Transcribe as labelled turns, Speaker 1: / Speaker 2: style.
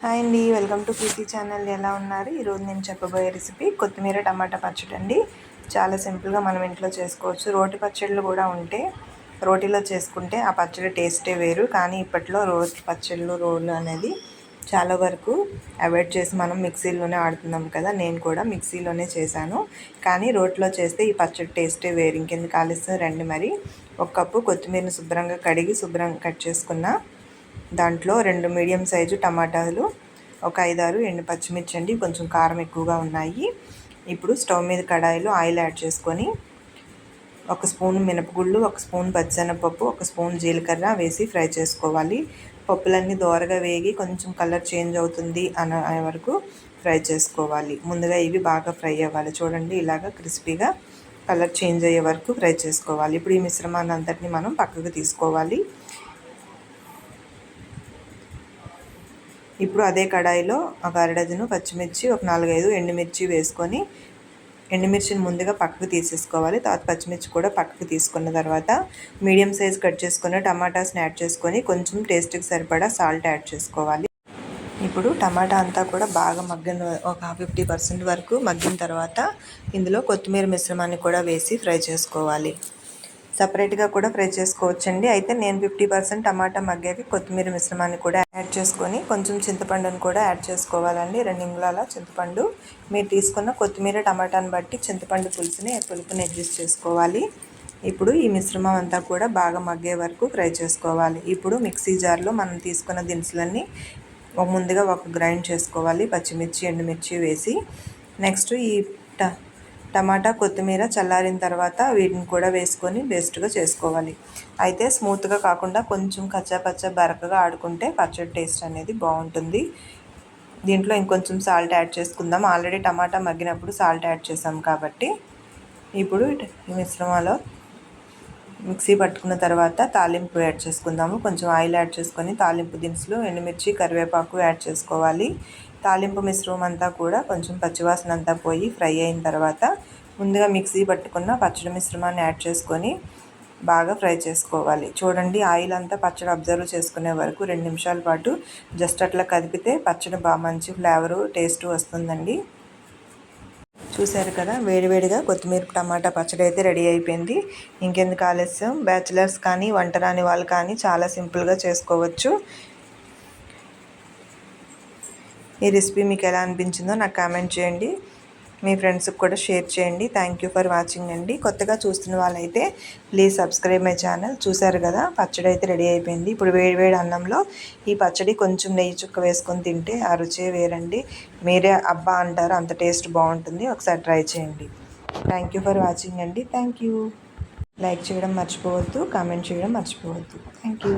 Speaker 1: Hi అండి, welcome to Preethi channel. ఎలా ఉన్నారు? ఈరోజు నేను చెప్పబోయే రెసిపీ కొత్తిమీర టమాటా పచ్చడి అండి. చాలా సింపుల్గా మనం ఇంట్లో చేసుకోవచ్చు. రోటి పచ్చళ్ళు కూడా ఉంటే రోటీలో చేసుకుంటే ఆ పచ్చడి టేస్టే వేరు. కానీ ఇప్పట్లో రోటి పచ్చళ్ళు రోలు అనేది చాలా వరకు అవాయిడ్ చేసి మనం మిక్సీలోనే ఆడుతున్నాం కదా. నేను కూడా మిక్సీలోనే చేశాను, కానీ రోట్లో చేస్తే ఈ పచ్చడి టేస్టే వేరు. ఇంకెందుకు ఆలస్యం, రండి. మరి 1 కప్పు కొత్తిమీరని శుభ్రంగా కడిగి శుభ్రంగా కట్ చేసుకున్న దాంట్లో 2 మీడియం సైజు టమాటాలు, ఒక 5-6 ఎండు పచ్చిమిర్చి అండి, కొంచెం కారం ఎక్కువగా ఉన్నాయి. ఇప్పుడు స్టవ్ మీద కడాయిలో ఆయిల్ యాడ్ చేసుకొని 1 స్పూన్ మినపగుళ్ళు, 1 స్పూన్ పచ్చిశనగపప్పు, 1 స్పూన్ జీలకర్ర వేసి ఫ్రై చేసుకోవాలి. పప్పులన్నీ దోరగా వేగి కొంచెం కలర్ చేంజ్ అవుతుంది అనే వరకు ఫ్రై చేసుకోవాలి. ముందుగా ఇవి బాగా ఫ్రై అవ్వాలి. చూడండి, ఇలాగ క్రిస్పీగా కలర్ చేంజ్ అయ్యే వరకు ఫ్రై చేసుకోవాలి. ఇప్పుడు ఈ మిశ్రమాన్ని అంతటిని మనం పక్కకు తీసుకోవాలి. ఇప్పుడు అదే కడాయిలో ఒక 1/2 డజను పచ్చిమిర్చి, ఒక 4-5 ఎండుమిర్చి వేసుకొని ఎండుమిర్చిని ముందుగా పక్కకు తీసేసుకోవాలి. తర్వాత పచ్చిమిర్చి కూడా పక్కకు తీసుకున్న తర్వాత మీడియం సైజ్ కట్ చేసుకున్న టమాటాస్ని యాడ్ చేసుకొని కొంచెం టేస్ట్కి సరిపడా సాల్ట్ యాడ్ చేసుకోవాలి. ఇప్పుడు టమాటా అంతా కూడా బాగా మగ్గిన ఒక 50% వరకు మగ్గిన తర్వాత ఇందులో కొత్తిమీర మిశ్రమాన్ని కూడా వేసి ఫ్రై చేసుకోవాలి. సపరేట్గా కూడా ఫ్రై చేసుకోవచ్చండి. అయితే నేను 50% టమాటా మగ్గాక కొత్తిమీర మిశ్రమాన్ని కూడా యాడ్ చేసుకొని కొంచెం చింతపండుని కూడా యాడ్ చేసుకోవాలండి. 2 ఇంగుళాల చింతపండు. మీరు తీసుకున్న కొత్తిమీర టమాటాని బట్టి చింతపండు పులుపుని అడ్జస్ట్ చేసుకోవాలి. ఇప్పుడు ఈ మిశ్రమం అంతా కూడా బాగా మగ్గే వరకు ఫ్రై చేసుకోవాలి. ఇప్పుడు మిక్సీ జార్లో మనం తీసుకున్న దినుసులన్నీ ముందుగా గ్రైండ్ చేసుకోవాలి. పచ్చిమిర్చి, ఎండుమిర్చి వేసి నెక్స్ట్ ఈ టమాటా, కొత్తిమీర చల్లారిన తర్వాత వీటిని కూడా వేసుకొని పేస్ట్గా చేసుకోవాలి. అయితే స్మూత్గా కాకుండా కొంచెం కచ్చాపచ్చ బరకగా ఆడుకుంటే పచ్చడి టేస్ట్ అనేది బాగుంటుంది. దీంట్లో ఇంకొంచెం సాల్ట్ యాడ్ చేసుకుందాం. ఆల్రెడీ టమాటా మగ్గినప్పుడు సాల్ట్ యాడ్ చేసాం కాబట్టి. ఇప్పుడు ఈ మిశ్రమంలో మిక్సీ పట్టుకున్న తర్వాత తాలింపు యాడ్ చేసుకుందాము. కొంచెం ఆయిల్ యాడ్ చేసుకొని తాలింపు దినుసులు, ఎండుమిర్చి, కరివేపాకు యాడ్ చేసుకోవాలి. తాలింపు మిశ్రమం అంతా కూడా కొంచెం పచ్చివాసన అంతా పోయి ఫ్రై అయిన తర్వాత ముందుగా మిక్సీ పట్టుకున్న పచ్చడి మిశ్రమాన్ని యాడ్ చేసుకొని బాగా ఫ్రై చేసుకోవాలి. చూడండి, ఆయిల్ అంతా పచ్చడి అబ్జర్వ్ చేసుకునే వరకు 2 నిమిషాల పాటు జస్ట్ అట్లా కదిపితే పచ్చడి బాగా మంచి ఫ్లేవరు, టేస్ట్ వస్తుందండి. చూశారు కదా, వేడివేడిగా కొత్తిమీర టమాటా పచ్చడి అయితే రెడీ అయిపోయింది. ఇంకెందుకు ఆలస్యం, బ్యాచిలర్స్ కానీ వంట రాని వాళ్ళు కానీ చాలా సింపుల్గా చేసుకోవచ్చు. ఈ రెసిపీ మీకు ఎలా అనిపించిందో నాకు కామెంట్ చేయండి. మీ ఫ్రెండ్స్కి కూడా షేర్ చేయండి. థ్యాంక్ యూ ఫర్ వాచింగ్ అండి. కొత్తగా చూస్తున్న వాళ్ళైతే ప్లీజ్ సబ్స్క్రైబ్ మై ఛానల్. చూశారు కదా, పచ్చడి అయితే రెడీ అయిపోయింది. ఇప్పుడు వేడివేడి అన్నంలో ఈ పచ్చడి కొంచెం నెయ్యి చుక్క వేసుకొని తింటే ఆ రుచే వేరండి. మీరే అబ్బా అంటారు, అంత టేస్ట్ బాగుంటుంది. ఒకసారి ట్రై చేయండి. థ్యాంక్ యూ ఫర్ వాచింగ్ అండి. Thank you. లైక్ చేయడం మర్చిపోవద్దు, కామెంట్ చేయడం మర్చిపోవద్దు. Thank you.